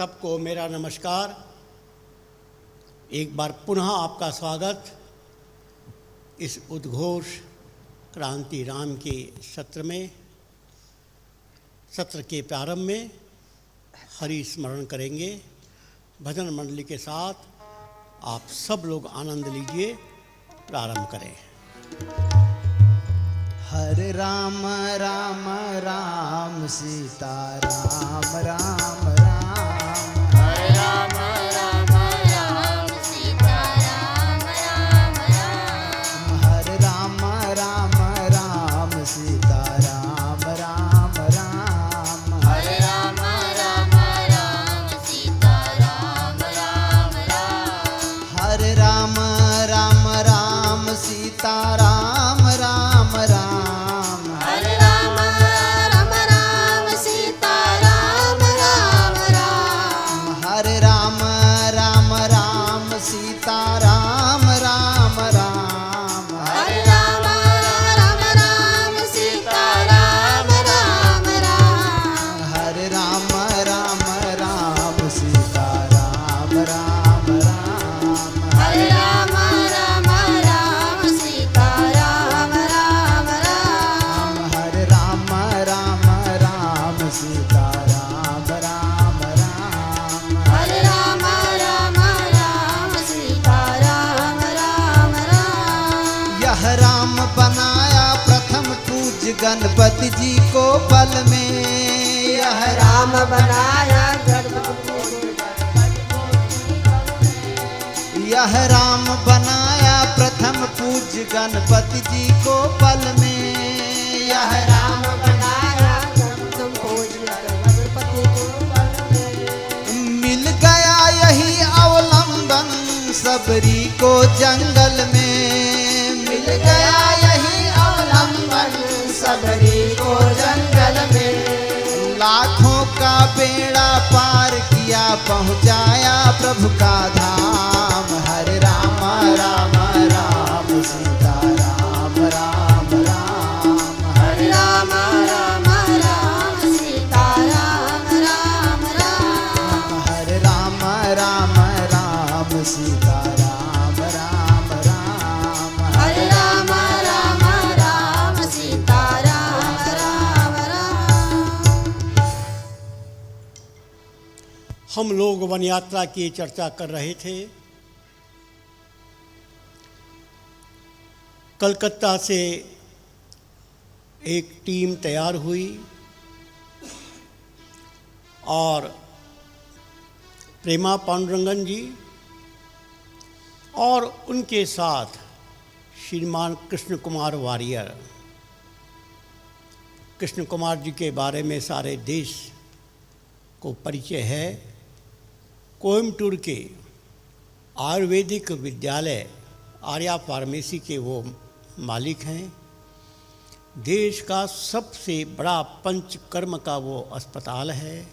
सबको मेरा नमस्कार। एक बार पुनः आपका स्वागत इस उद्घोष क्रांति राम के सत्र में। सत्र के प्रारंभ में हरि स्मरण करेंगे। भजन मंडली के साथ आप सब लोग आनंद लीजिए। प्रारंभ करें। हरे राम राम राम सीता राम राम राम। हरे राम राम राम सीता राम राम राम। हरे राम राम राम सीता राम राम राम। हरे राम राम राम सीता राम राम राम। हरे राम राम राम सीता राम राम राम। हरे राम राम राम सीता राम राम राम। हरे राम राम राम सीता राम राम राम। हरे राम राम राम सीता राम राम राम। हरे राम राम राम सीता राम राम राम। हरे राम राम राम सीता राम राम राम। हरे राम राम राम सीता राम राम राम। हरे राम राम राम सीता राम राम राम। यह राम बनाया प्रथम पूज्य गणपति जी को पल में। यह राम बनाया यह राम बनाया प्रथम पूज्य गणपति जी को पल में। यह राम बनाया गणपति को मिल गया यही अवलंबन सबरी को जंगल में। मिल गया यही अवलंबन सबरी को जंगल में। लाखों का बेड़ा पार किया पहुंचाया प्रभु का धाम। हरे राम राम राम सीता राम राम राम। हरे राम राम राम सीता राम राम राम। हरे राम राम राम सीता राम राम राम। हरे राम राम राम सीता राम राम राम। हम लोग वन यात्रा की चर्चा कर रहे थे। कलकत्ता से एक टीम तैयार हुई और प्रेमा पांडुरंगन जी और उनके साथ श्रीमान कृष्ण कुमार वारियर। कृष्ण कुमार जी के बारे में सारे देश को परिचय है। कोयम्बटूर के आयुर्वेदिक विद्यालय आर्या फार्मेसी के वो मालिक हैं। देश का सबसे बड़ा पंचकर्म का वो अस्पताल है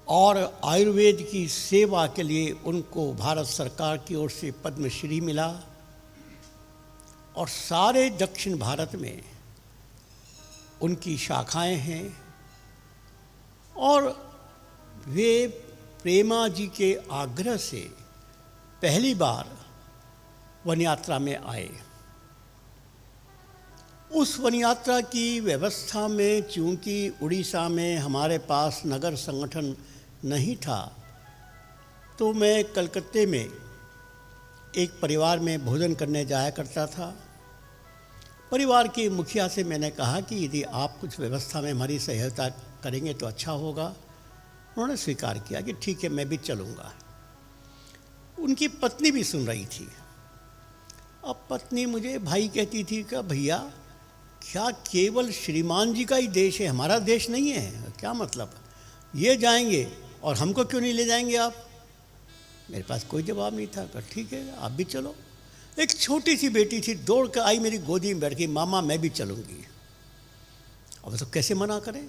और आयुर्वेद की सेवा के लिए उनको भारत सरकार की ओर से पद्मश्री मिला और सारे दक्षिण भारत में उनकी शाखाएं हैं। और वे प्रेमा जी के आग्रह से पहली बार वन यात्रा में आए। उस वन यात्रा की व्यवस्था में चूंकि उड़ीसा में हमारे पास नगर संगठन नहीं था, तो मैं कलकत्ते में एक परिवार में भोजन करने जाया करता था। परिवार के मुखिया से मैंने कहा कि यदि आप कुछ व्यवस्था में हमारी सहायता करेंगे तो अच्छा होगा। उन्होंने स्वीकार किया कि ठीक है, मैं भी चलूँगा। उनकी पत्नी भी सुन रही थी। अब पत्नी मुझे भाई कहती थी कि भैया क्या केवल श्रीमान जी का ही देश है, हमारा देश नहीं है? क्या मतलब, ये जाएंगे और हमको क्यों नहीं ले जाएंगे आप? मेरे पास कोई जवाब नहीं था। पर ठीक है, आप भी चलो। एक छोटी सी बेटी थी, दौड़ कर आई मेरी गोदी में बैठ गई, मामा मैं भी चलूँगी। अब तो कैसे मना करें?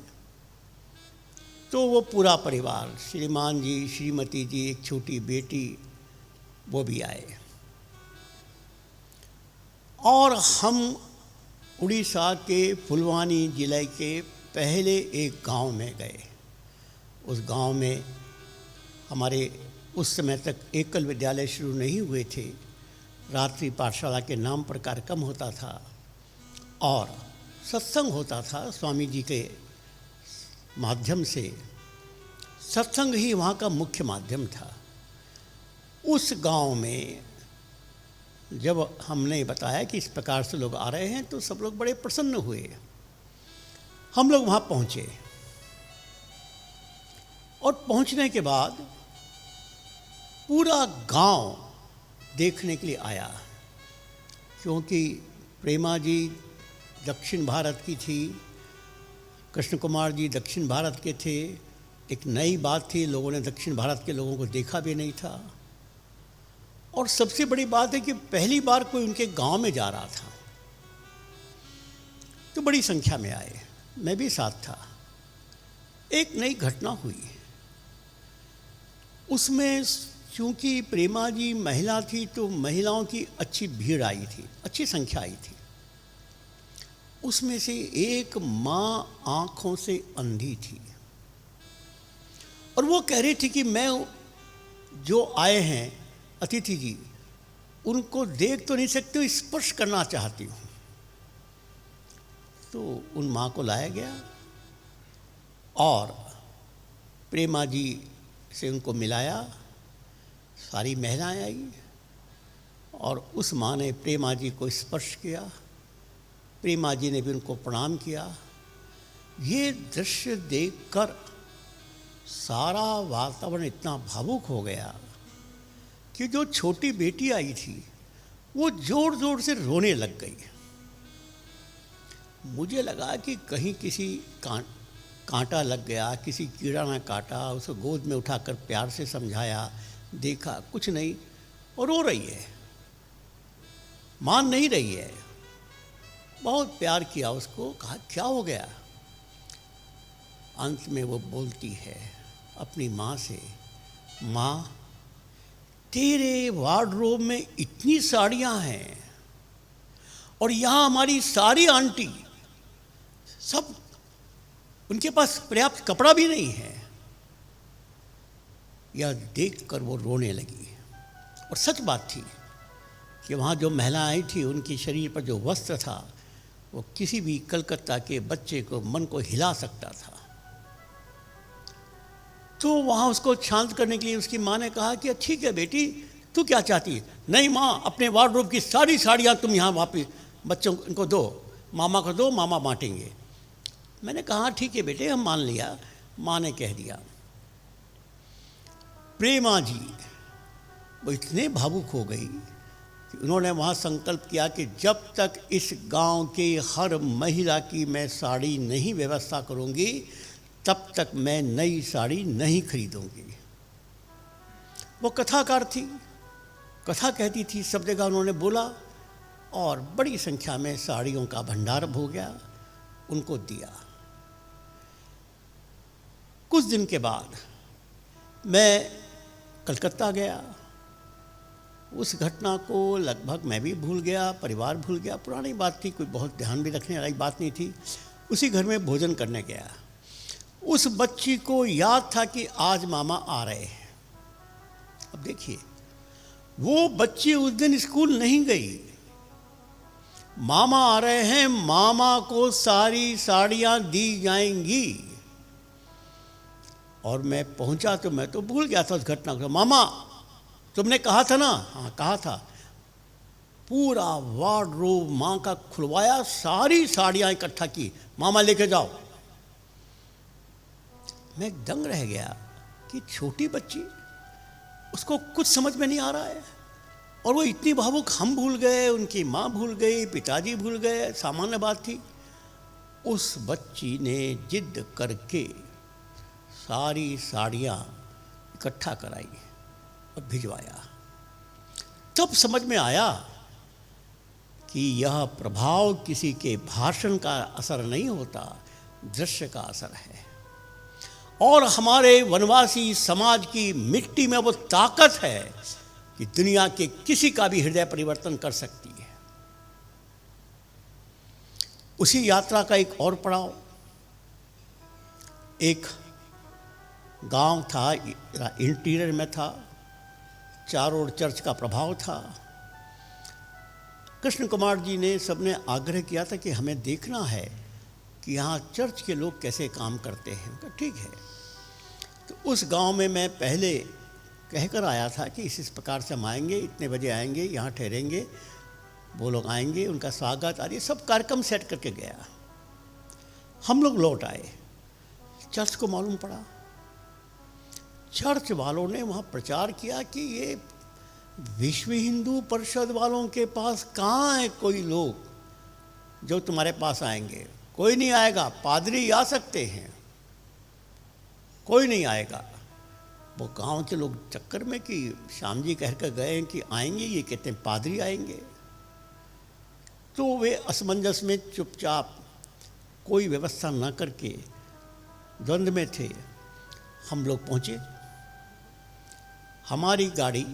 तो वो पूरा परिवार, श्रीमान जी, श्रीमती जी, एक छोटी बेटी, वो भी आए और हम उड़ीसा के फुलवानी जिले के पहले एक गांव में गए। उस गांव में हमारे उस समय तक एकल विद्यालय शुरू नहीं हुए थे, रात्रि पाठशाला के नाम पर कार्यक्रम होता था और सत्संग होता था स्वामी जी के माध्यम से। सत्संग ही वहाँ का मुख्य माध्यम था। उस गांव में जब हमने बताया कि इस प्रकार से लोग आ रहे हैं तो सब लोग बड़े प्रसन्न हुए। हम लोग वहाँ पहुँचे और पहुँचने के बाद पूरा गांव देखने के लिए आया, क्योंकि प्रेमा जी दक्षिण भारत की थी, कृष्ण कुमार जी दक्षिण भारत के थे। एक नई बात थी, लोगों ने दक्षिण भारत के लोगों को देखा भी नहीं था। और सबसे बड़ी बात है कि पहली बार कोई उनके गांव में जा रहा था, तो बड़ी संख्या में आए, मैं भी साथ था। एक नई घटना हुई, उसमें चूंकि प्रेमा जी महिला थी तो महिलाओं की अच्छी भीड़ आई थी, अच्छी संख्या आई थी। उसमें से एक माँ आंखों से अंधी थी और वो कह रही थी कि मैं जो आए हैं अतिथि जी, उनको देख तो नहीं सकती हूँ, स्पर्श करना चाहती हूँ। तो उन माँ को लाया गया और प्रेमा जी से उनको मिलाया। सारी महिलाएं आई और उस माँ ने प्रेमा जी को स्पर्श किया, प्रेमा जी ने भी उनको प्रणाम किया। ये दृश्य देखकर सारा वातावरण इतना भावुक हो गया कि जो छोटी बेटी आई थी वो जोर जोर से रोने लग गई। मुझे लगा कि कहीं किसी कांटा लग गया, किसी कीड़ा ने काटा। उसको गोद में उठाकर प्यार से समझाया, देखा कुछ नहीं, और रो रही है, मान नहीं रही है। बहुत प्यार किया उसको, कहा क्या हो गया। अंत में वो बोलती है अपनी माँ से, माँ तेरे वार्डरोब में इतनी साड़ियाँ हैं और यहाँ हमारी सारी आंटी सब, उनके पास पर्याप्त कपड़ा भी नहीं है। यह देखकर वो रोने लगी। और सच बात थी कि वहाँ जो महिला आई थी उनके शरीर पर जो वस्त्र था वो किसी भी कलकत्ता के बच्चे को मन को हिला सकता था। तो वहाँ उसको शांत करने के लिए उसकी माँ ने कहा कि ठीक है बेटी, तू क्या चाहती है। नहीं माँ, अपने वार्डरोब की सारी साड़ियाँ तुम यहाँ वापस बच्चों को दो, मामा को दो, मामा बांटेंगे। मैंने कहा ठीक है बेटे, हम मान लिया। माँ ने कह दिया। प्रेमा जी वो इतने भावुक हो गई कि उन्होंने वहाँ संकल्प किया कि जब तक इस गांव के हर महिला की मैं साड़ी नहीं व्यवस्था करूँगी तब तक मैं नई साड़ी नहीं खरीदूंगी। वो कथाकार थी, कथा कहती थी, सब जगह उन्होंने बोला और बड़ी संख्या में साड़ियों का भंडार हो गया, उनको दिया। कुछ दिन के बाद मैं कलकत्ता गया। उस घटना को लगभग मैं भी भूल गया, परिवार भूल गया, पुरानी बात थी, कोई बहुत ध्यान भी रखने वाली बात नहीं थी। उसी घर में भोजन करने गया। उस बच्ची को याद था कि आज मामा आ रहे हैं। अब देखिए, वो बच्ची उस दिन स्कूल नहीं गई। मामा आ रहे हैं, मामा को सारी साड़ियाँ दी जाएंगी। और मैं पहुंचा तो मैं तो भूल गया था उस घटना को। मामा तुमने कहा था ना? हाँ कहा था। पूरा वार्डरोब माँ का खुलवाया, सारी साड़ियाँ इकट्ठा की, मामा लेके जाओ। मैं दंग रह गया कि छोटी बच्ची, उसको कुछ समझ में नहीं आ रहा है और वो इतनी भावुक। हम भूल गए, उनकी माँ भूल गई, पिताजी भूल गए, सामान्य बात थी। उस बच्ची ने जिद करके सारी साड़ियाँ इकट्ठा कराई और भिजवाया। तब समझ में आया कि यह प्रभाव किसी के भाषण का असर नहीं होता, दृश्य का असर है। और हमारे वनवासी समाज की मिट्टी में वो ताकत है कि दुनिया के किसी का भी हृदय परिवर्तन कर सकती है। उसी यात्रा का एक और पड़ाव, एक गांव था, इंटीरियर में था, चारों ओर चर्च का प्रभाव था। कृष्ण कुमार जी ने सबने आग्रह किया था कि हमें देखना है कि यहाँ चर्च के लोग कैसे काम करते हैं। तो ठीक है। तो उस गांव में मैं पहले कहकर आया था कि इस प्रकार से हम आएंगे, इतने बजे आएंगे, यहाँ ठहरेंगे, वो लोग आएंगे, उनका स्वागत आदि सब कार्यक्रम सेट करके गया। हम लोग लौट आए, चर्च को मालूम पड़ा, चर्च वालों ने वहाँ प्रचार किया कि ये विश्व हिंदू परिषद वालों के पास कहाँ है कोई लोग जो तुम्हारे पास आएंगे, कोई नहीं आएगा, पादरी आ सकते हैं, कोई नहीं आएगा। वो गांव के लोग चक्कर में कि श्याम जी कह कर गए कि आएंगे, ये कहते हैं पादरी आएंगे। तो वे असमंजस में चुपचाप कोई व्यवस्था न करके द्वंद्व में थे। हम लोग पहुँचे, हमारी गाड़ी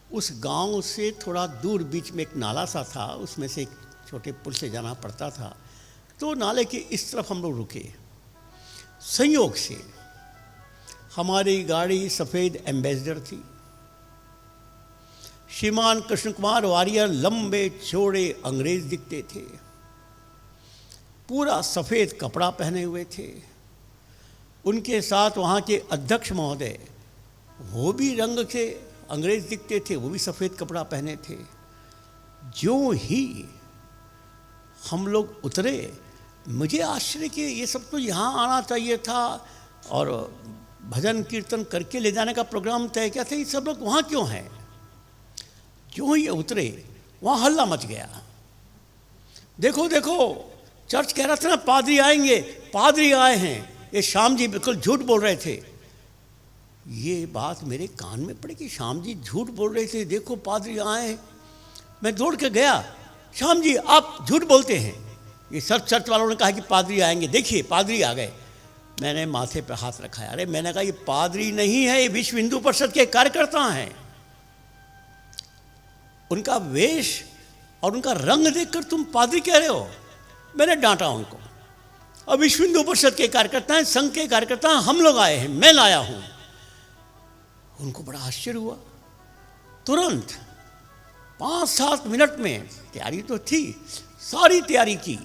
उस गांव से थोड़ा दूर बीच में एक नाला सा था, उसमें से एक छोटे पुल से जाना पड़ता था। तो नाले के इस तरफ हम लोग रुके। संयोग से हमारी गाड़ी सफ़ेद एम्बेसडर थी। श्रीमान कृष्ण कुमार वारियर लंबे चौड़े अंग्रेज दिखते थे, पूरा सफ़ेद कपड़ा पहने हुए थे। उनके साथ वहाँ के अध्यक्ष महोदय, वो भी रंग के अंग्रेज दिखते थे, वो भी सफ़ेद कपड़ा पहने थे। जो ही हम लोग उतरे, मुझे आश्चर्य कि ये सब तो यहाँ आना चाहिए था और भजन कीर्तन करके ले जाने का प्रोग्राम तय किया था, ये सब लोग वहाँ क्यों हैं? जो ही उतरे वहाँ हल्ला मच गया। देखो देखो, चर्च कह रहा था ना पादरी आएंगे, पादरी आए हैं। ये श्याम जी बिल्कुल झूठ बोल रहे थे। ये बात मेरे कान में पड़ी कि श्याम जी झूठ बोल रहे थे, देखो पादरी आए हैं। मैं दौड़ के गया, श्याम जी आप झूठ बोलते हैं। ये सब चर्च वालों ने कहा कि पादरी आएंगे, देखिए पादरी आ गए। मैंने माथे पर हाथ रखा, अरे मैंने कहा ये पादरी नहीं है, ये विश्व हिंदू परिषद के कार्यकर्ता हैं। उनका वेश और उनका रंग देखकर तुम पादरी कह रहे हो। मैंने डांटा उनको। अब विश्व हिंदू परिषद के कार्यकर्ता हैं, संघ के कार्यकर्ता हैं, हम लोग आए हैं, मैं लाया हूं। उनको बड़ा आश्चर्य हुआ। तुरंत 5-7 मिनट में, तैयारी तो थी, सारी तैयारी की।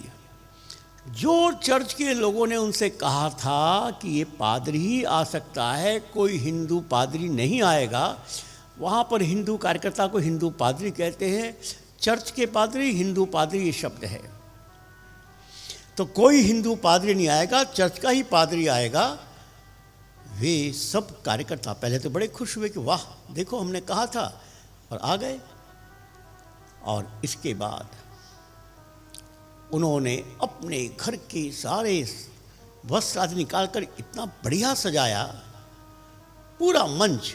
जो चर्च के लोगों ने उनसे कहा था कि ये पादरी ही आ सकता है, कोई हिंदू पादरी नहीं आएगा, वहाँ पर हिंदू कार्यकर्ता को हिंदू पादरी कहते हैं, चर्च के पादरी, हिंदू पादरी ये शब्द है। तो कोई हिंदू पादरी नहीं आएगा, चर्च का ही पादरी आएगा। वे सब कार्यकर्ता पहले तो बड़े खुश हुए कि वाह देखो हमने कहा था, और आ गए। और इसके बाद उन्होंने अपने घर के सारे वस्त्र आदि निकालकर इतना बढ़िया सजाया, पूरा मंच।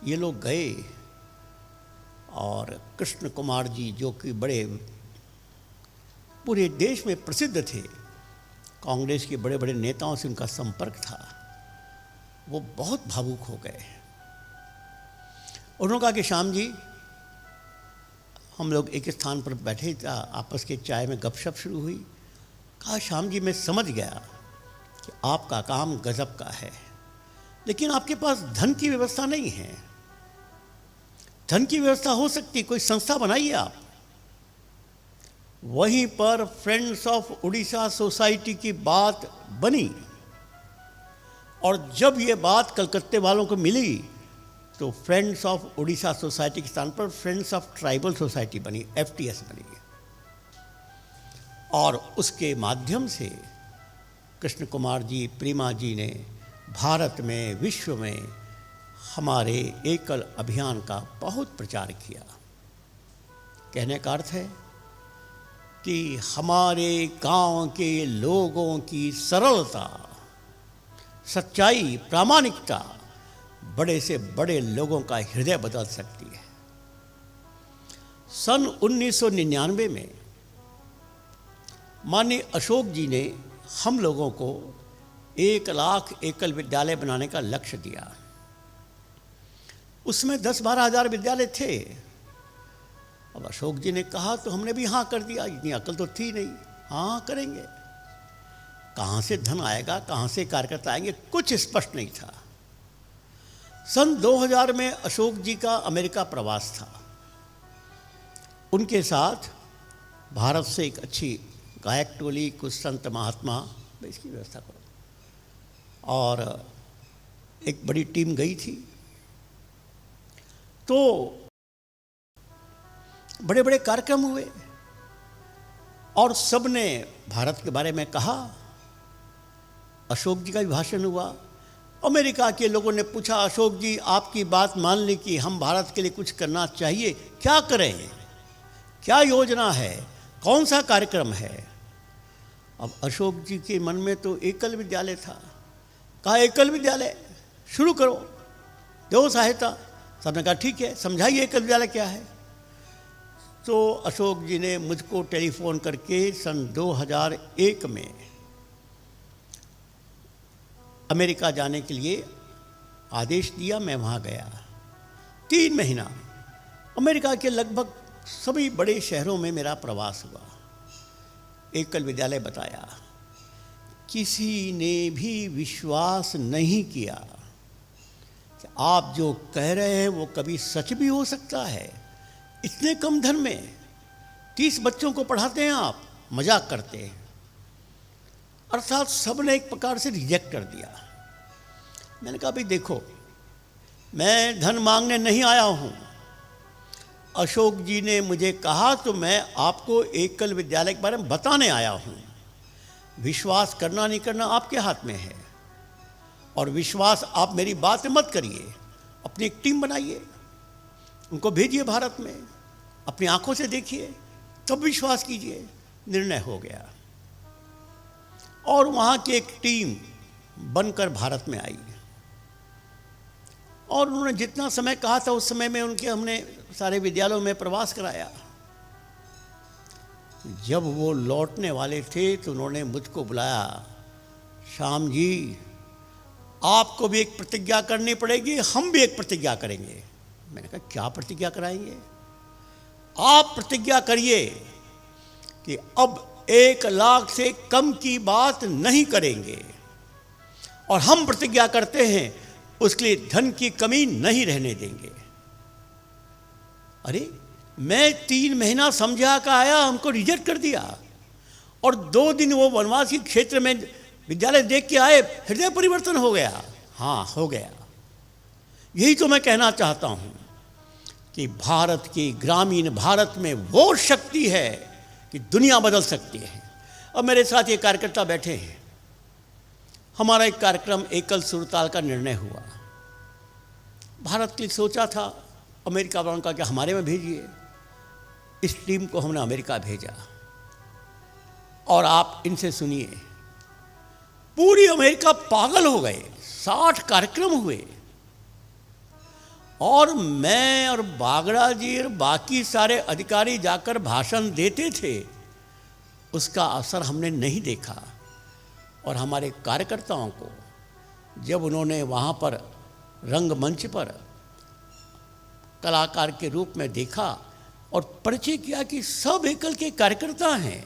ये लोग गए और कृष्ण कुमार जी जो कि बड़े पूरे देश में प्रसिद्ध थे, कांग्रेस के बड़े बड़े नेताओं से उनका संपर्क था, वो बहुत भावुक हो गए। उन्होंने कहा कि श्याम जी, हम लोग एक स्थान पर बैठे थे, आपस के चाय में गपशप शुरू हुई। कहा श्याम जी मैं समझ गया कि आपका काम गजब का है, लेकिन आपके पास धन की व्यवस्था नहीं है। धन की व्यवस्था हो सकती, कोई संस्था बनाइए आप। वहीं पर फ्रेंड्स ऑफ उड़ीसा सोसाइटी की बात बनी, और जब ये बात कलकत्ते वालों को मिली तो फ्रेंड्स ऑफ उड़ीसा सोसाइटी के स्थान पर फ्रेंड्स ऑफ ट्राइबल सोसाइटी बनी, FTS बनी। और उसके माध्यम से कृष्ण कुमार जी, प्रेमा जी ने भारत में, विश्व में हमारे एकल अभियान का बहुत प्रचार किया। कहने का अर्थ है कि हमारे गांव के लोगों की सरलता, सच्चाई, प्रामाणिकता बड़े से बड़े लोगों का हृदय बदल सकती है। सन 1999 में माननीय अशोक जी ने हम लोगों को 1 लाख एकल विद्यालय बनाने का लक्ष्य दिया। उसमें 10-12 हज़ार विद्यालय थे। अब अशोक जी ने कहा तो हमने भी हाँ कर दिया, इतनी अकल तो थी नहीं, हाँ करेंगे। कहाँ से धन आएगा, कहाँ से कार्यकर्ता आएंगे, कुछ स्पष्ट नहीं था। सन 2000 में अशोक जी का अमेरिका प्रवास था। उनके साथ भारत से एक अच्छी गायक टोली, कुछ संत महात्मा, इसकी व्यवस्था करो, और एक बड़ी टीम गई थी। तो बड़े बड़े कार्यक्रम हुए और सब ने भारत के बारे में कहा। अशोक जी का भी भाषण हुआ। अमेरिका के लोगों ने पूछा, अशोक जी आपकी बात मान ली कि हम भारत के लिए कुछ करना चाहिए, क्या करें, क्या योजना है, कौन सा कार्यक्रम है। अब अशोक जी के मन में तो एकल विद्यालय था। कहा एकल विद्यालय शुरू करो, दो सहायता। सबने कहा ठीक है, समझाइए एकल विद्यालय क्या है। तो अशोक जी ने मुझको टेलीफोन करके सन 2001 में अमेरिका जाने के लिए आदेश दिया। मैं वहाँ गया। 3 महीना अमेरिका के लगभग सभी बड़े शहरों में मेरा प्रवास हुआ। एकल विद्यालय बताया, किसी ने भी विश्वास नहीं किया कि आप जो कह रहे हैं वो कभी सच भी हो सकता है। इतने कम धन में 30 बच्चों को पढ़ाते हैं आप, मजाक करते हैं। अर्थात सब ने एक प्रकार से रिजेक्ट कर दिया। मैंने कहा भाई देखो, मैं धन मांगने नहीं आया हूँ। अशोक जी ने मुझे कहा तो मैं आपको एकल विद्यालय के बारे में बताने आया हूँ। विश्वास करना नहीं करना आपके हाथ में है, और विश्वास आप मेरी बात मत करिए, अपनी एक टीम बनाइए, उनको भेजिए भारत में, अपनी आंखों से देखिए, तब विश्वास कीजिए। निर्णय हो गया और वहाँ की एक टीम बनकर भारत में आई और उन्होंने जितना समय कहा था उस समय में उनके हमने सारे विद्यालयों में प्रवास कराया। जब वो लौटने वाले थे तो उन्होंने मुझको बुलाया, श्याम जी आपको भी एक प्रतिज्ञा करनी पड़ेगी, हम भी एक प्रतिज्ञा करेंगे। मैंने कहा क्या प्रतिज्ञा कराएंगे? आप प्रतिज्ञा करिए कि अब 1 लाख से कम की बात नहीं करेंगे, और हम प्रतिज्ञा करते हैं उसके लिए धन की कमी नहीं रहने देंगे। अरे मैं 3 महीना समझा का आया, हमको रिजेक्ट कर दिया, और 2 दिन वो वनवासी क्षेत्र में विद्यालय देख के आए, हृदय परिवर्तन हो गया। हाँ हो गया। यही तो मैं कहना चाहता हूँ कि भारत की ग्रामीण भारत में वो शक्ति है कि दुनिया बदल सकती है। अब मेरे साथ ये कार्यकर्ता बैठे हैं। हमारा एक कार्यक्रम एकल सुरताल का निर्णय हुआ। भारत के लिए सोचा था, अमेरिका वालों का कि हमारे में भेजिए। इस टीम को हमने अमेरिका भेजा और आप इनसे सुनिए, पूरी अमेरिका पागल हो गए। 60 कार्यक्रम हुए और मैं और बागड़ा जी और बाकी सारे अधिकारी जाकर भाषण देते थे, उसका असर हमने नहीं देखा। और हमारे कार्यकर्ताओं को जब उन्होंने वहाँ पर रंगमंच पर कलाकार के रूप में देखा और परिचय किया कि सब एकल के कार्यकर्ता हैं,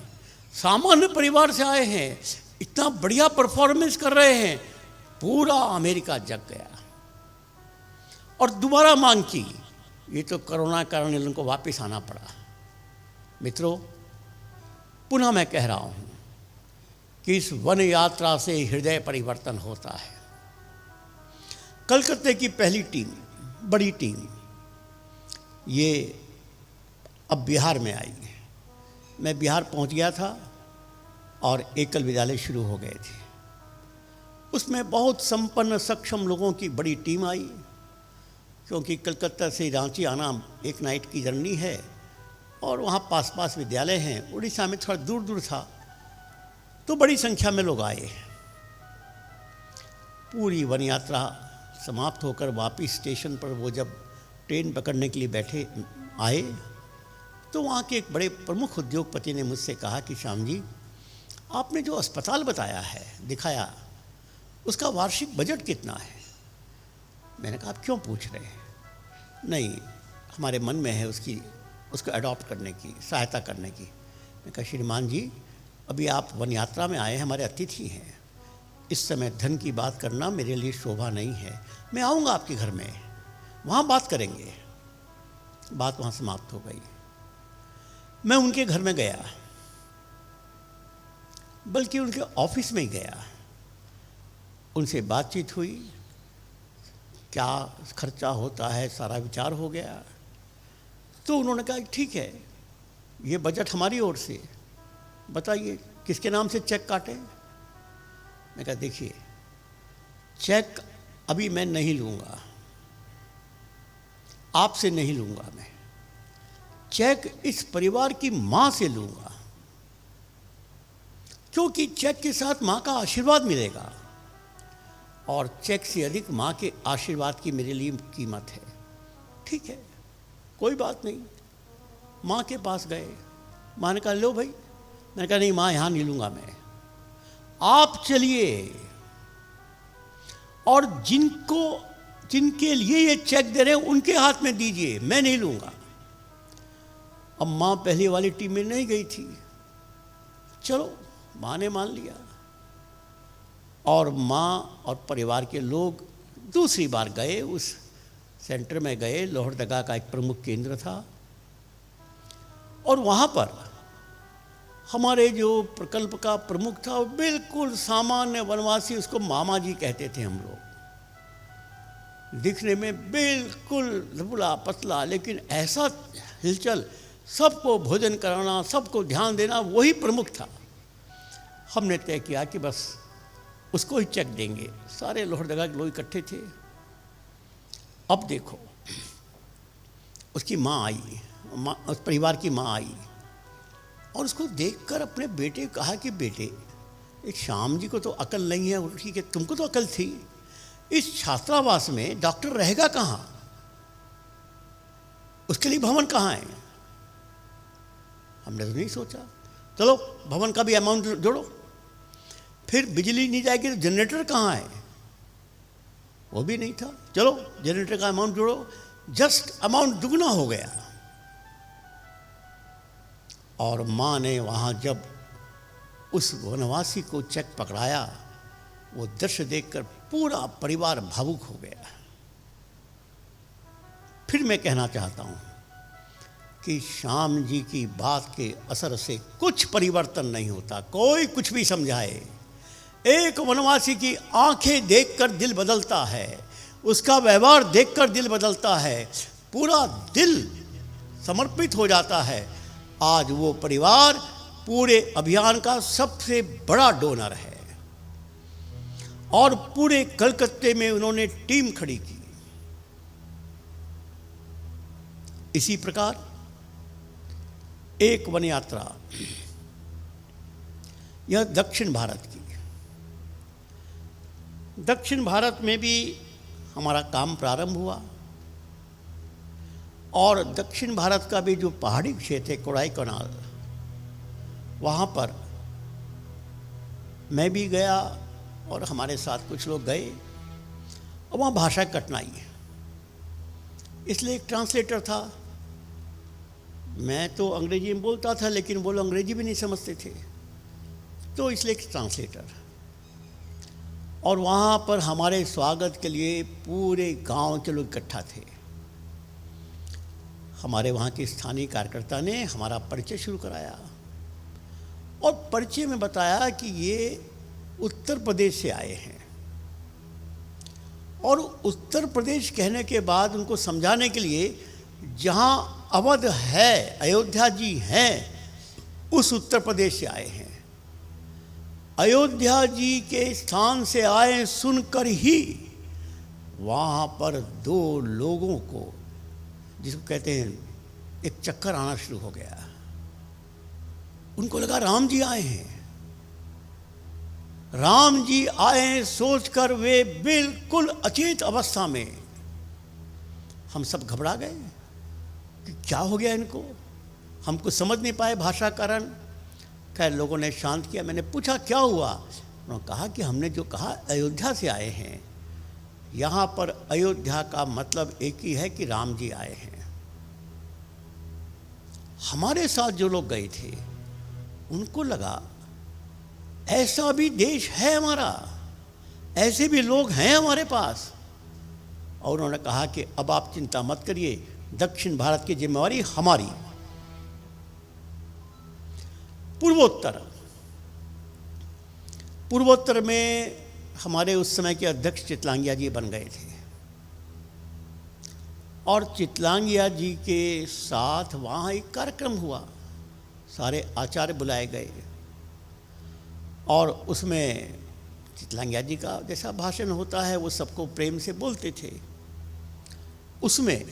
सामान्य परिवार से आए हैं, इतना बढ़िया परफॉर्मेंस कर रहे हैं, पूरा अमेरिका जग गया और दोबारा मांग की। ये तो कोरोना के कारण इनको वापस आना पड़ा। मित्रों, पुनः मैं कह रहा हूँ कि इस वन यात्रा से हृदय परिवर्तन होता है। कलकत्ते की पहली टीम, बड़ी टीम, ये अब बिहार में आई है। मैं बिहार पहुंच गया था और एकल विद्यालय शुरू हो गए थे। उसमें बहुत संपन्न सक्षम लोगों की बड़ी टीम आई, क्योंकि कलकत्ता से रांची आना एक नाइट की जर्नी है और वहाँ पास पास विद्यालय हैं। उड़ीसा में थोड़ा दूर दूर था, तो बड़ी संख्या में लोग आए। पूरी वन यात्रा समाप्त होकर वापस स्टेशन पर वो जब ट्रेन पकड़ने के लिए बैठे आए, तो वहाँ के एक बड़े प्रमुख उद्योगपति ने मुझसे कहा कि श्याम जी, आपने जो अस्पताल बताया है, दिखाया, उसका वार्षिक बजट कितना है? मैंने कहा आप क्यों पूछ रहे हैं? नहीं, हमारे मन में है उसको अडॉप्ट करने की, सहायता करने की। मैंने कहा श्रीमान जी, अभी आप वन यात्रा में आए हैं, हमारे अतिथि हैं, इस समय धन की बात करना मेरे लिए शोभा नहीं है। मैं आऊँगा आपके घर में, वहाँ बात करेंगे। बात वहाँ समाप्त हो गई। मैं उनके घर में गया, बल्कि उनके ऑफिस में ही गया। उनसे बातचीत हुई, क्या खर्चा होता है सारा विचार हो गया। तो उन्होंने कहा ठीक है, ये बजट हमारी ओर से, बताइए किसके नाम से चेक काटें। मैं कहा देखिए, चेक अभी मैं नहीं लूँगा, आपसे नहीं लूँगा, मैं चेक इस परिवार की माँ से लूँगा, क्योंकि चेक के साथ माँ का आशीर्वाद मिलेगा और चेक से अधिक माँ के आशीर्वाद की मेरे लिए कीमत है। ठीक है, कोई बात नहीं। माँ के पास गए, माँ ने कहा लो भाई। मैंने कहा नहीं माँ, यहाँ नहीं लूँगा मैं, आप चलिए और जिनके लिए ये चेक दे रहे हैं उनके हाथ में दीजिए, मैं नहीं लूँगा। अब माँ पहली वाली टीम में नहीं गई थी, चलो माँ ने मान लिया और माँ और परिवार के लोग दूसरी बार गए, उस सेंटर में गए। लोहरदगा का एक प्रमुख केंद्र था और वहाँ पर हमारे जो प्रकल्प का प्रमुख था वो बिल्कुल सामान्य वनवासी, उसको मामा जी कहते थे हम लोग, दिखने में बिल्कुल दुबला पतला, लेकिन ऐसा हिलचल, सबको भोजन कराना, सबको ध्यान देना, वही प्रमुख था। हमने तय किया कि बस उसको ही चेक देंगे। सारे लोहरदगा के लोग इकट्ठे थे। अब देखो, उसकी माँ आई, उस परिवार की माँ आई और उसको देखकर अपने बेटे कहा कि बेटे, एक श्याम जी को तो अकल नहीं है, ठीक है तुमको तो अकल थी, इस छात्रावास में डॉक्टर रहेगा कहाँ, उसके लिए भवन कहाँ है। हमने तो नहीं सोचा, चलो भवन का भी अमाउंट जोड़ो। फिर बिजली नहीं जाएगी तो जनरेटर कहाँ है, वो भी नहीं था, चलो जनरेटर का अमाउंट जोड़ो। जस्ट अमाउंट दुगना हो गया। और माँ ने वहाँ जब उस वनवासी को चेक पकड़ाया, वो दृश्य देखकर पूरा परिवार भावुक हो गया। फिर मैं कहना चाहता हूँ कि श्याम जी की बात के असर से कुछ परिवर्तन नहीं होता, कोई कुछ भी समझाए। एक वनवासी की आंखें देखकर दिल बदलता है, उसका व्यवहार देखकर दिल बदलता है, पूरा दिल समर्पित हो जाता है। आज वो परिवार पूरे अभियान का सबसे बड़ा डोनर है और पूरे कलकत्ते में उन्होंने टीम खड़ी की। इसी प्रकार एक वन यात्रा, यह दक्षिण भारत की, दक्षिण भारत में भी हमारा काम प्रारंभ हुआ और दक्षिण भारत का भी जो पहाड़ी क्षेत्र है, कोडाईकनाल, वहाँ पर मैं भी गया और हमारे साथ कुछ लोग गए और वहाँ भाषा कठिनाई है, इसलिए एक ट्रांसलेटर था। मैं तो अंग्रेजी में बोलता था, लेकिन वो लोग अंग्रेजी भी नहीं समझते थे, तो इसलिए एक ट्रांसलेटर। और वहाँ पर हमारे स्वागत के लिए पूरे गांव के लोग इकट्ठा थे। हमारे वहाँ के स्थानीय कार्यकर्ता ने हमारा परिचय शुरू कराया और परिचय में बताया कि ये उत्तर प्रदेश से आए हैं। और उत्तर प्रदेश कहने के बाद उनको समझाने के लिए जहाँ अवध है, अयोध्या जी हैं, उस उत्तर प्रदेश से आए हैं। अयोध्या जी के स्थान से आए सुनकर ही वहाँ पर दो लोगों को, जिसको कहते हैं, एक चक्कर आना शुरू हो गया। उनको लगा राम जी आए हैं, राम जी आए हैं सोचकर वे बिल्कुल अचेत अवस्था में। हम सब घबरा गए कि क्या हो गया इनको, हम कुछ समझ नहीं पाए भाषा कारण। खैर लोगों ने शांत किया। मैंने पूछा क्या हुआ, उन्होंने कहा कि हमने जो कहा अयोध्या से आए हैं, यहाँ पर अयोध्या का मतलब एक ही है कि राम जी आए हैं। हमारे साथ जो लोग गए थे उनको लगा ऐसा भी देश है हमारा, ऐसे भी लोग हैं हमारे पास। और उन्होंने कहा कि अब आप चिंता मत करिए, दक्षिण भारत की जिम्मेवारी हमारी। पूर्वोत्तर में हमारे उस समय के अध्यक्ष चितलांगिया जी बन गए थे, और चितलांगिया जी के साथ वहाँ एक कार्यक्रम हुआ, सारे आचार्य बुलाए गए, और उसमें चितलांगिया जी का जैसा भाषण होता है वो सबको प्रेम से बोलते थे। उसमें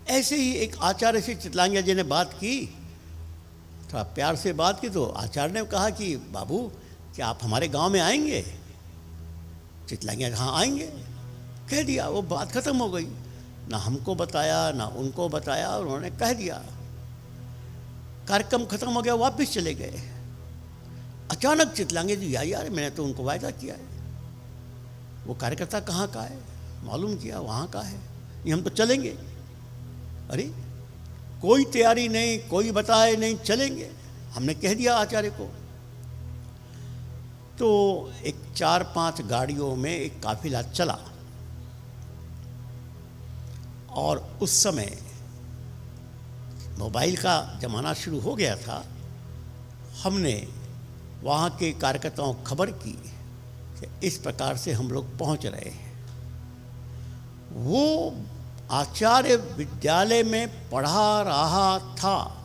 ऐसे ही एक आचार्य से चितलांगिया जी ने बात की, थोड़ा प्यार से बात की, तो आचार्य ने कहा कि बाबू क्या आप हमारे गांव में आएंगे? चितलांगिया कहाँ आएंगे, कह दिया। वो बात खत्म हो गई, ना हमको बताया ना उनको बताया, उन्होंने कह दिया। कार्यक्रम खत्म हो गया, वापस चले गए। अचानक चितलांगिया जी यार मैंने तो उनको वायदा किया है, वो कार्यकर्ता कहाँ का है, मालूम किया वहाँ का है, ये हम तो चलेंगे। अरे कोई तैयारी नहीं, कोई बताए नहीं, चलेंगे, हमने कह दिया आचार्य को। तो एक 4-5 गाड़ियों में एक काफिला चला, और उस समय मोबाइल का ज़माना शुरू हो गया था। हमने वहाँ के कार्यकर्ताओं को खबर की कि इस प्रकार से हम लोग पहुँच रहे हैं। वो आचार्य विद्यालय में पढ़ा रहा था।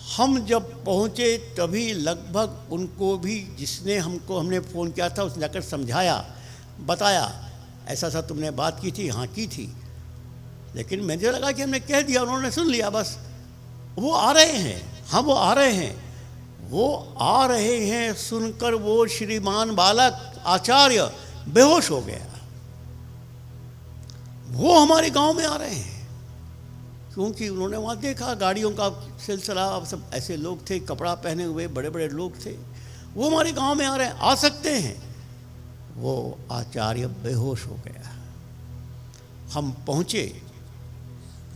हम जब पहुँचे तभी लगभग उनको भी, जिसने हमने फ़ोन किया था उसने जाकर समझाया, बताया ऐसा सा तुमने बात की थी, हाँ की थी, लेकिन मुझे लगा कि हमने कह दिया, उन्होंने सुन लिया बस। वो आ रहे हैं, हाँ वो आ रहे हैं, वो आ रहे हैं सुनकर वो श्रीमान बालक आचार्य बेहोश हो गया। वो हमारे गांव में आ रहे हैं, क्योंकि उन्होंने वहाँ देखा गाड़ियों का सिलसिला, सब ऐसे लोग थे, कपड़ा पहने हुए बड़े बड़े लोग थे, वो हमारे गांव में आ रहे हैं, आ सकते हैं। वो आचार्य बेहोश हो गया। हम पहुँचे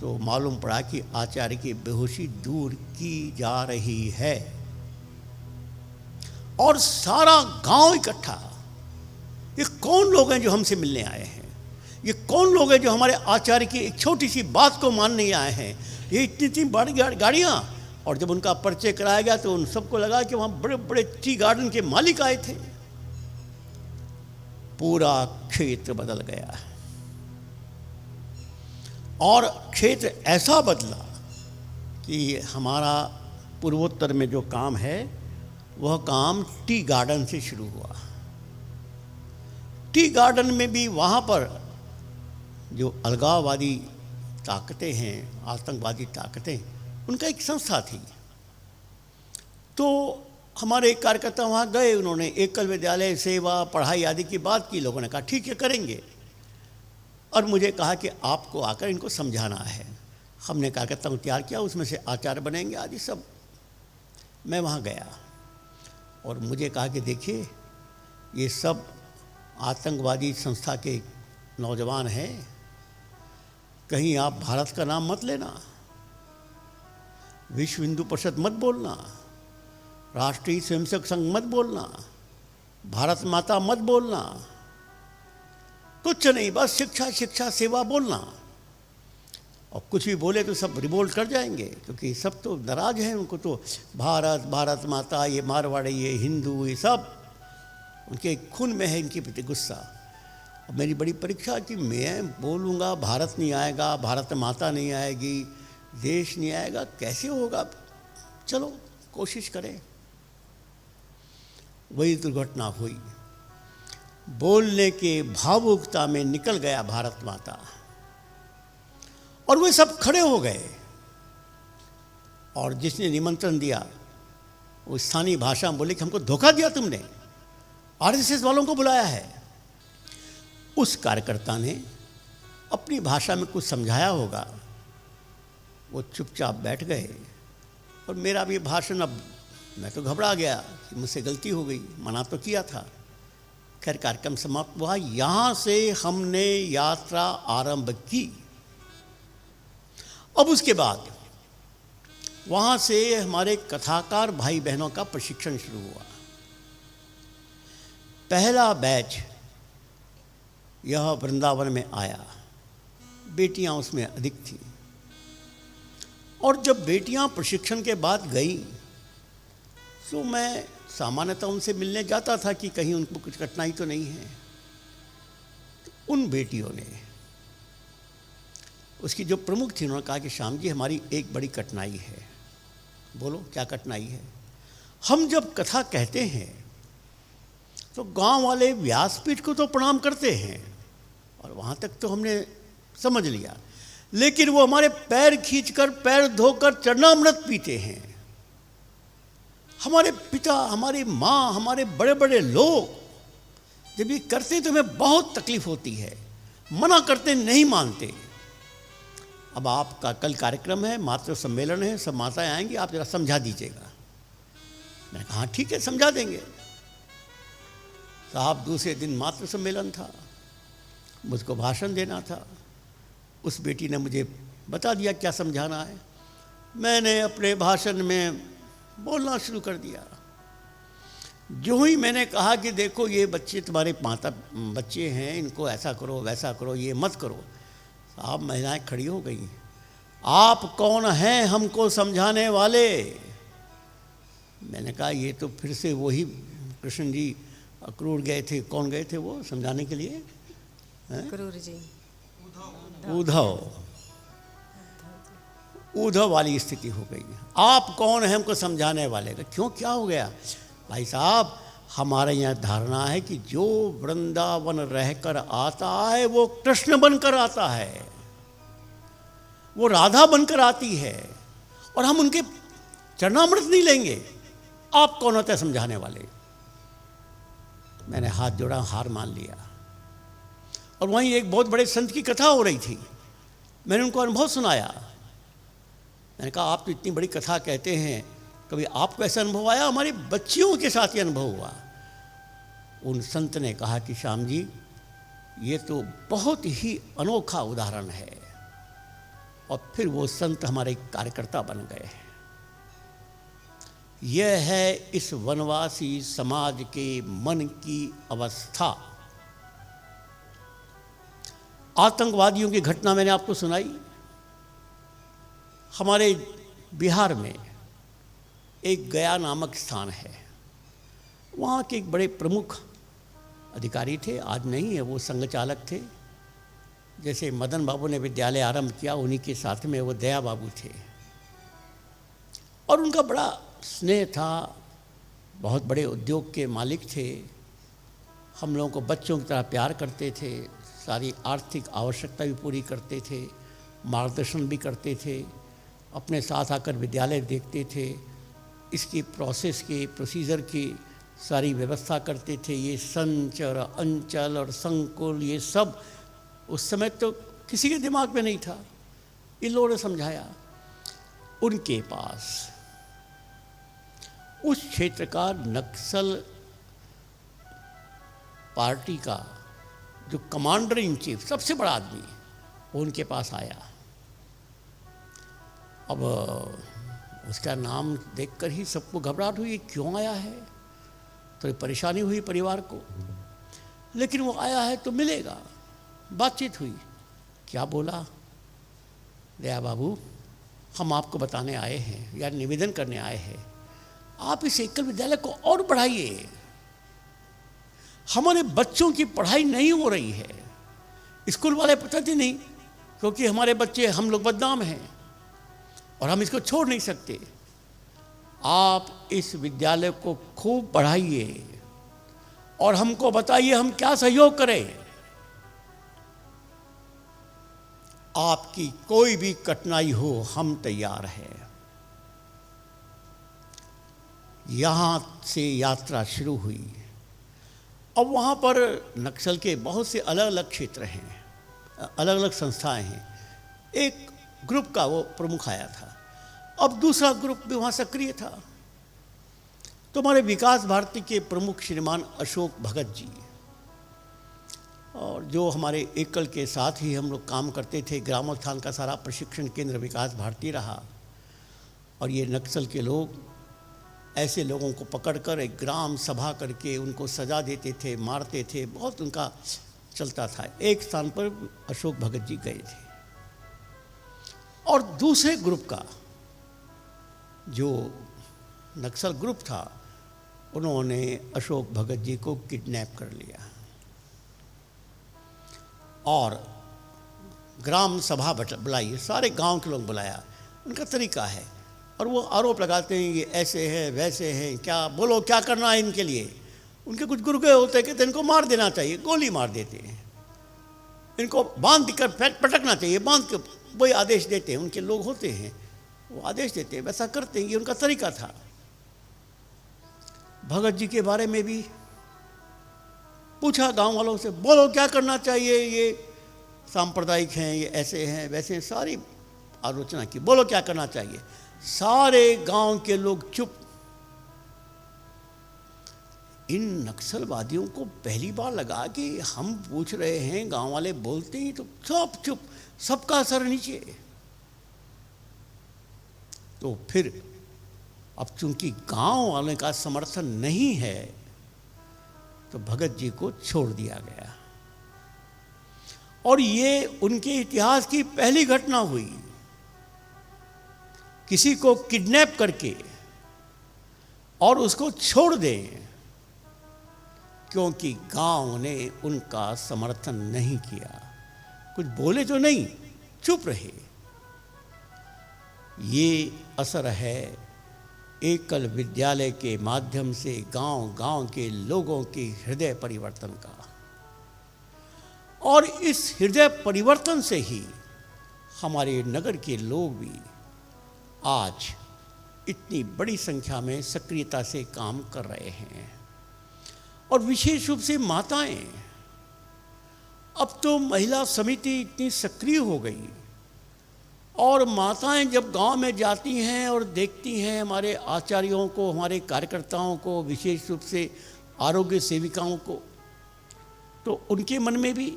तो मालूम पड़ा कि आचार्य की बेहोशी दूर की जा रही है, और सारा गांव इकट्ठा। ये कौन लोग हैं जो हमसे मिलने आए हैं? ये कौन लोग हैं जो हमारे आचार्य की एक छोटी सी बात को मानने आए हैं? ये इतनी बड़ी गाड़ियाँ। और जब उनका परिचय कराया गया तो उन सबको लगा कि वहाँ बड़े बड़े टी गार्डन के मालिक आए थे। पूरा क्षेत्र बदल गया, और क्षेत्र ऐसा बदला कि हमारा पूर्वोत्तर में जो काम है वह काम टी गार्डन से शुरू हुआ। टी गार्डन में भी वहाँ पर जो अलगाववादी ताकतें हैं, आतंकवादी ताकतें, उनका एक संस्था थी। तो हमारे एक कार्यकर्ता वहाँ गए, उन्होंने एकल विद्यालय, सेवा, पढ़ाई आदि की बात की। लोगों ने कहा ठीक है करेंगे, और मुझे कहा कि आपको आकर इनको समझाना है। हमने कार्यकर्ता को तैयार किया, उसमें से आचार्य बनेंगे आदि सब। मैं वहाँ गया और मुझे कहा कि देखिए ये सब आतंकवादी संस्था के नौजवान हैं, कहीं आप भारत का नाम मत लेना, विश्व हिंदू परिषद मत बोलना, राष्ट्रीय स्वयंसेवक संघ मत बोलना, भारत माता मत बोलना, कुछ नहीं, बस शिक्षा शिक्षा सेवा बोलना। और कुछ भी बोले तो सब रिवोल्ट कर जाएंगे, क्योंकि सब तो नाराज हैं, उनको तो भारत भारत माता, ये मारवाड़ी, ये हिंदू, ये सब उनके खून में है, इनके प्रति गुस्सा। अब मेरी बड़ी परीक्षा कि मैं बोलूँगा भारत नहीं आएगा, भारत माता नहीं आएगी, देश नहीं आएगा, कैसे होगा? चलो कोशिश करें। वही दुर्घटना हुई। बोलने के भावुकता में निकल गया भारत माता, और वे सब खड़े हो गए। और जिसने निमंत्रण दिया वो स्थानीय भाषा में बोले कि हमको धोखा दिया तुमने, आरएसएस वालों को बुलाया है। उस कार्यकर्ता ने अपनी भाषा में कुछ समझाया होगा, वो चुपचाप बैठ गए। और मेरा भी भाषण, अब मैं तो घबरा गया कि मुझसे गलती हो गई, मना तो किया था। खैर कार्यक्रम समाप्त हुआ। यहाँ से हमने यात्रा आरंभ की। अब उसके बाद वहाँ से हमारे कथाकार भाई बहनों का प्रशिक्षण शुरू हुआ। पहला बैच यह वृंदावन में आया, बेटियां उसमें अधिक थीं। और जब बेटियां प्रशिक्षण के बाद गई तो मैं सामान्यतः उनसे मिलने जाता था कि कहीं उनको कुछ कठिनाई तो नहीं है। तो उन बेटियों ने, उसकी जो प्रमुख थी, उन्होंने कहा कि श्याम जी हमारी एक बड़ी कठिनाई है। बोलो क्या कठिनाई है? हम जब कथा कहते हैं तो गांव वाले व्यासपीठ को तो प्रणाम करते हैं और वहाँ तक तो हमने समझ लिया, लेकिन वो हमारे पैर खींचकर, पैर धोकर चरणामृत पीते हैं। हमारे पिता, हमारी माँ, हमारे बड़े बड़े लोग जब ये करते हैं तो हमें बहुत तकलीफ होती है, मना करते नहीं मानते। अब आपका कल कार्यक्रम है, मातृ सम्मेलन है, सब माताएं आएंगी, आप जरा समझा दीजिएगा। मैंने कहा ठीक है, समझा देंगे। साहब दूसरे दिन मातृ सम्मेलन था, मुझको भाषण देना था। उस बेटी ने मुझे बता दिया क्या समझाना है। मैंने अपने भाषण में बोलना शुरू कर दिया। जो ही मैंने कहा कि देखो ये बच्चे तुम्हारे माता बच्चे हैं, इनको ऐसा करो वैसा करो, ये मत करो, साहब महिलाएं खड़ी हो गई। आप कौन हैं हमको समझाने वाले? मैंने कहा ये तो फिर से वही कृष्ण जी अक्रूर गए थे। कौन गए थे वो समझाने के लिए? क्रूर जी, उद्धव वाली स्थिति हो गई। आप कौन हैं हमको समझाने वाले? क्यों, क्या हो गया? भाई साहब हमारे यहाँ धारणा है कि जो वृंदावन रहकर आता है वो कृष्ण बनकर आता है, वो राधा बनकर आती है, और हम उनके चरणामृत नहीं लेंगे। आप कौन होते हैं समझाने वाले? मैंने हाथ जोड़ा, हार मान लिया। और वहीं एक बहुत बड़े संत की कथा हो रही थी, मैंने उनको अनुभव सुनाया। मैंने कहा आप तो इतनी बड़ी कथा कहते हैं, कभी आपको ऐसा अनुभव आया? हमारी बच्चियों के साथ ये अनुभव हुआ। उन संत ने कहा कि श्याम जी ये तो बहुत ही अनोखा उदाहरण है। और फिर वो संत हमारे कार्यकर्ता बन गए हैं। यह है इस वनवासी समाज के मन की अवस्था। आतंकवादियों की घटना मैंने आपको सुनाई। हमारे बिहार में एक गया नामक स्थान है, वहाँ के एक बड़े प्रमुख अधिकारी थे, आज नहीं है, वो संघ चालक थे। जैसे मदन बाबू ने विद्यालय आरंभ किया, उन्हीं के साथ में वो दया बाबू थे। और उनका बड़ा स्नेह था, बहुत बड़े उद्योग के मालिक थे, हम लोगों को बच्चों की तरह प्यार करते थे, सारी आर्थिक आवश्यकता भी पूरी करते थे, मार्गदर्शन भी करते थे, अपने साथ आकर विद्यालय देखते थे, इसकी प्रोसेस की, प्रोसीजर की सारी व्यवस्था करते थे। ये संच और अंचल और संकुल, ये सब उस समय तो किसी के दिमाग में नहीं था। इन लोगों ने समझाया। उनके पास उस क्षेत्र का नक्सल पार्टी का जो कमांडर इन चीफ, सबसे बड़ा आदमी, वो उनके पास आया। अब उसका नाम देखकर ही सबको घबराहट हुई, क्यों आया है, तो परेशानी हुई परिवार को। लेकिन वो आया है तो मिलेगा। बातचीत हुई। क्या बोला? दया बाबू हम आपको बताने आए हैं या निवेदन करने आए हैं, आप इस एकल विद्यालय को और बढ़ाइए। हमारे बच्चों की पढ़ाई नहीं हो रही है। स्कूल वाले पता नहीं, क्योंकि हमारे बच्चे, हम लोग बदनाम हैं और हम इसको छोड़ नहीं सकते। आप इस विद्यालय को खूब बढ़ाइए और हमको बताइए हम क्या सहयोग करें। आपकी कोई भी कठिनाई हो हम तैयार हैं। यहाँ से यात्रा शुरू हुई। अब वहाँ पर नक्सल के बहुत से अलग अलग क्षेत्र हैं, अलग अलग संस्थाएं हैं। एक ग्रुप का वो प्रमुख आया था, अब दूसरा ग्रुप भी वहाँ सक्रिय था। तो हमारे विकास भारती के प्रमुख श्रीमान अशोक भगत जी, और जो हमारे एकल के साथ ही हम लोग काम करते थे, ग्रामोत्थान का सारा प्रशिक्षण केंद्र विकास भारती रहा। और ये नक्सल के लोग ऐसे लोगों को पकड़कर एक ग्राम सभा करके उनको सजा देते थे, मारते थे, बहुत उनका चलता था। एक स्थान पर अशोक भगत जी गए थे और दूसरे ग्रुप का जो नक्सल ग्रुप था उन्होंने अशोक भगत जी को किडनैप कर लिया और ग्राम सभा बुलाई, सारे गांव के लोग बुलाया। उनका तरीका है और वो आरोप लगाते हैं ये ऐसे हैं वैसे हैं, क्या बोलो क्या करना है इनके लिए। उनके कुछ गुर्गे होते हैं कि इनको मार देना चाहिए, गोली मार देते हैं, इनको बांध कर पटकना चाहिए, बांध के वही आदेश देते हैं। उनके लोग होते हैं वो आदेश देते हैं, वैसा करते हैं, ये उनका तरीका था। भगत जी के बारे में भी पूछा गांव वालों से, बोलो क्या करना चाहिए, ये सांप्रदायिक हैं, ये ऐसे हैं वैसे हैं, सारी आलोचना की, बोलो क्या करना चाहिए। सारे गांव के लोग चुप। इन नक्सलवादियों को पहली बार लगा कि हम पूछ रहे हैं, गांव वाले बोलते ही तो सब चुप, सबका सर नीचे। तो फिर अब चूंकि गांव वाले का समर्थन नहीं है तो भगत जी को छोड़ दिया गया और ये उनके इतिहास की पहली घटना हुई, किसी को किडनैप करके और उसको छोड़ दें, क्योंकि गांव ने उनका समर्थन नहीं किया। कुछ बोले तो नहीं, चुप रहे। ये असर है एकल विद्यालय के माध्यम से गांव-गांव के लोगों के हृदय परिवर्तन का। और इस हृदय परिवर्तन से ही हमारे नगर के लोग भी आज इतनी बड़ी संख्या में सक्रियता से काम कर रहे हैं। और विशेष रूप से माताएं, अब तो महिला समिति इतनी सक्रिय हो गई और माताएं जब गांव में जाती हैं और देखती हैं हमारे आचार्यों को, हमारे कार्यकर्ताओं को, विशेष रूप से आरोग्य सेविकाओं को, तो उनके मन में भी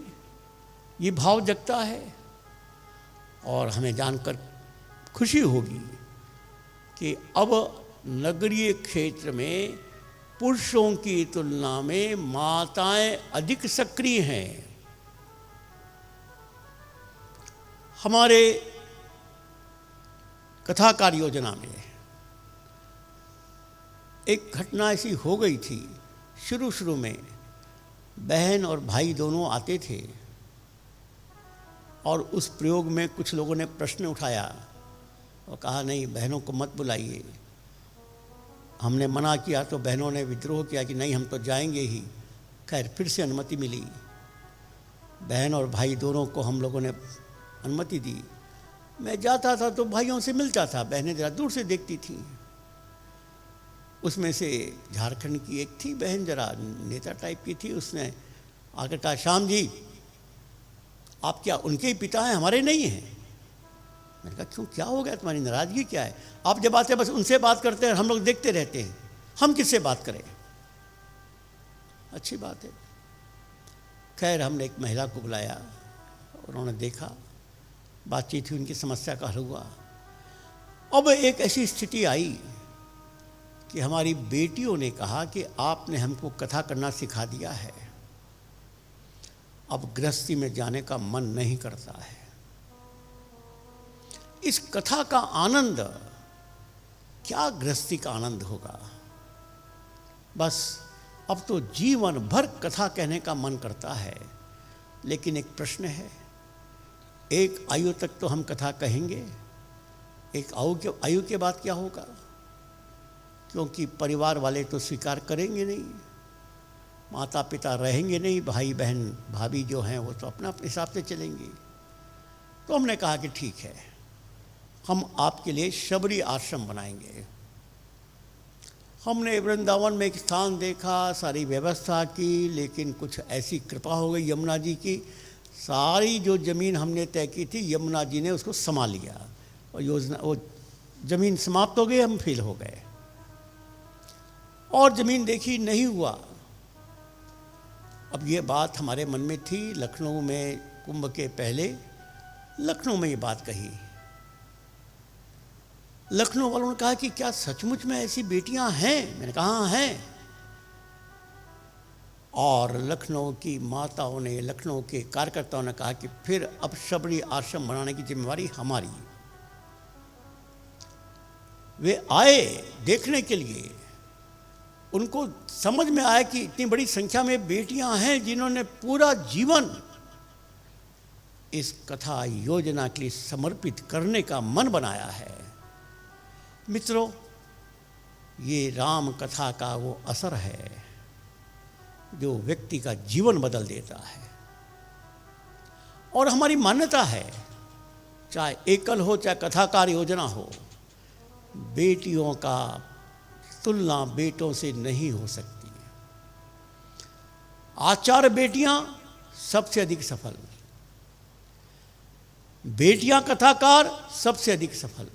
ये भाव जगता है। और हमें जानकर खुशी होगी कि अब नगरीय क्षेत्र में पुरुषों की तुलना में माताएं अधिक सक्रिय हैं। हमारे कथाकार योजना में एक घटना ऐसी हो गई थी, शुरू में बहन और भाई दोनों आते थे और उस प्रयोग में कुछ लोगों ने प्रश्न उठाया और कहा नहीं, बहनों को मत बुलाइए। हमने मना किया तो बहनों ने विद्रोह किया कि नहीं, हम तो जाएंगे ही। खैर फिर से अनुमति मिली, बहन और भाई दोनों को हम लोगों ने अनुमति दी। मैं जाता था तो भाइयों से मिलता था, बहनें ज़रा दूर से देखती थी। उसमें से झारखंड की एक थी बहन, ज़रा नेता टाइप की थी, उसने आकर कहा, श्याम जी आप क्या उनके ही पिता हैं, हमारे नहीं हैं? मैंने कहा क्यों, क्या हो गया, तुम्हारी नाराज़गी क्या है? आप जब आते बस उनसे बात करते हैं, हम लोग देखते रहते हैं, हम किससे बात करें? अच्छी बात है। खैर हमने एक महिला को बुलाया, उन्होंने देखा, बातचीत हुई, उनकी समस्या का हल हुआ। अब एक ऐसी स्थिति आई कि हमारी बेटियों ने कहा कि आपने हमको कथा करना सिखा दिया है, अब गृहस्थी में जाने का मन नहीं करता है। इस कथा का आनंद क्या गृहस्थी का आनंद होगा, बस अब तो जीवन भर कथा कहने का मन करता है। लेकिन एक प्रश्न है, एक आयु तक तो हम कथा कहेंगे, एक आयु के बाद क्या होगा? क्योंकि परिवार वाले तो स्वीकार करेंगे नहीं, माता पिता रहेंगे नहीं, भाई बहन भाभी जो हैं वो तो अपना अपने हिसाब से चलेंगे। तो हमने कहा कि ठीक है, हम आपके लिए शबरी आश्रम बनाएंगे। हमने वृंदावन में एक स्थान देखा, सारी व्यवस्था की, लेकिन कुछ ऐसी कृपा हो गई यमुना जी की, सारी जो ज़मीन हमने तय की थी यमुना जी ने उसको संभाल लिया और योजना, वो ज़मीन समाप्त हो गई, हम फेल हो गए और ज़मीन देखी नहीं हुआ। अब ये बात हमारे मन में थी, लखनऊ में कुंभ के पहले लखनऊ में ये बात कही, लखनऊ वालों ने कहा कि क्या सचमुच में ऐसी बेटियां हैं? मैंने कहा हाँ हैं। और लखनऊ की माताओं ने, लखनऊ के कार्यकर्ताओं ने कहा कि फिर अब शबरी आश्रम बनाने की जिम्मेवारी हमारी। वे आए देखने के लिए, उनको समझ में आया कि इतनी बड़ी संख्या में बेटियां हैं जिन्होंने पूरा जीवन इस कथा योजना के लिए समर्पित करने का मन बनाया है। मित्रों, ये राम कथा का वो असर है जो व्यक्ति का जीवन बदल देता है। और हमारी मान्यता है, चाहे एकल हो चाहे कथाकार योजना हो, बेटियों का तुलना बेटों से नहीं हो सकती। आचार्य बेटियां सबसे अधिक सफल, बेटियां कथाकार सबसे अधिक सफल।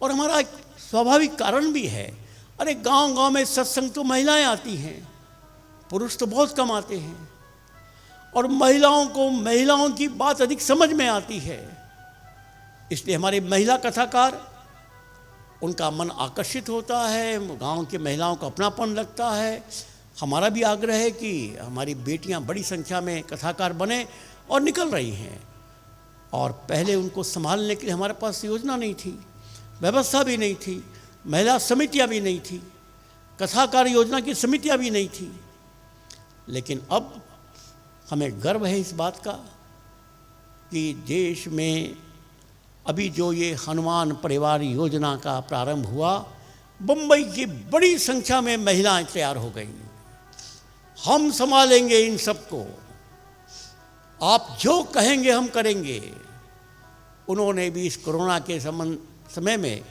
और हमारा एक स्वाभाविक कारण भी है, अरे गांव गांव में सत्संग तो महिलाएं आती हैं, पुरुष तो बहुत कम आते हैं। और महिलाओं को महिलाओं की बात अधिक समझ में आती है, इसलिए हमारे महिला कथाकार, उनका मन आकर्षित होता है, गांव की महिलाओं को अपनापन लगता है। हमारा भी आग्रह है कि हमारी बेटियां बड़ी संख्या में कथाकार बने और निकल रही हैं। और पहले उनको संभालने के लिए हमारे पास योजना नहीं थी, व्यवस्था भी नहीं थी, महिला समितियां भी नहीं थी, कथाकार योजना की समितियां भी नहीं थी। लेकिन अब हमें गर्व है इस बात का कि देश में अभी जो ये हनुमान परिवार योजना का प्रारंभ हुआ, मुंबई की बड़ी संख्या में महिलाएं तैयार हो गई। हम संभालेंगे इन सबको, आप जो कहेंगे हम करेंगे। उन्होंने भी इस कोरोना के समय में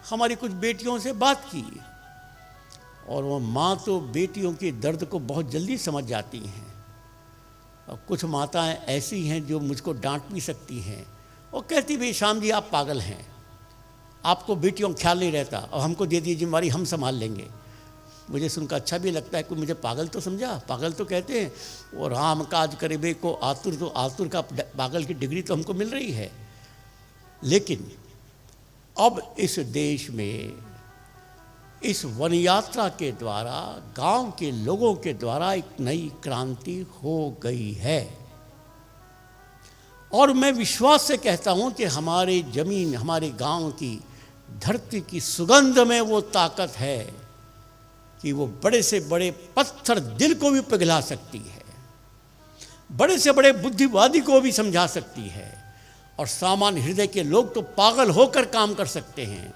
हमारी कुछ बेटियों से बात की, और वो माँ तो बेटियों के दर्द को बहुत जल्दी समझ जाती हैं। और कुछ माताएं ऐसी हैं जो मुझको डांट भी सकती हैं और कहती भाई श्याम जी आप पागल हैं, आपको बेटियों का ख्याल नहीं रहता और हमको दे दी जिम्मेवारी, हम संभाल लेंगे। मुझे सुनकर अच्छा भी लगता है, कोई मुझे पागल तो समझा। पागल तो कहते हैं वो राम काज करेबे को आतुर, तो आतुर का पागल की डिग्री तो हमको मिल रही है। लेकिन अब इस देश में इस वन यात्रा के द्वारा, गांव के लोगों के द्वारा एक नई क्रांति हो गई है। और मैं विश्वास से कहता हूं कि हमारे जमीन, हमारे गांव की धरती की सुगंध में वो ताकत है कि वो बड़े से बड़े पत्थर दिल को भी पिघला सकती है, बड़े से बड़े बुद्धिवादी को भी समझा सकती है, और सामान्य हृदय के लोग तो पागल होकर काम कर सकते हैं।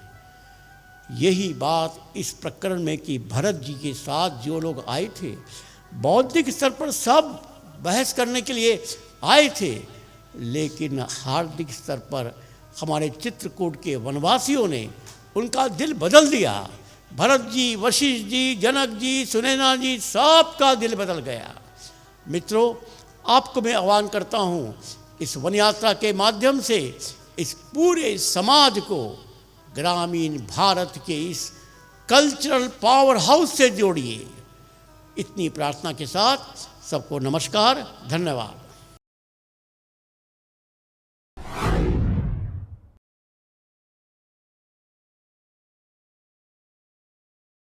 यही बात इस प्रकरण में कि भरत जी के साथ जो लोग आए थे, बौद्धिक स्तर पर सब बहस करने के लिए आए थे, लेकिन हार्दिक स्तर पर हमारे चित्रकूट के वनवासियों ने उनका दिल बदल दिया। भरत जी, वशिष्ठ जी, जनक जी, सुनैना जी, सबका दिल बदल गया। मित्रों, आपको मैं आह्वान करता हूँ, इस वन यात्रा के माध्यम से इस पूरे समाज को ग्रामीण भारत के इस कल्चरल पावर हाउस से जोड़िए। इतनी प्रार्थना के साथ सबको नमस्कार, धन्यवाद।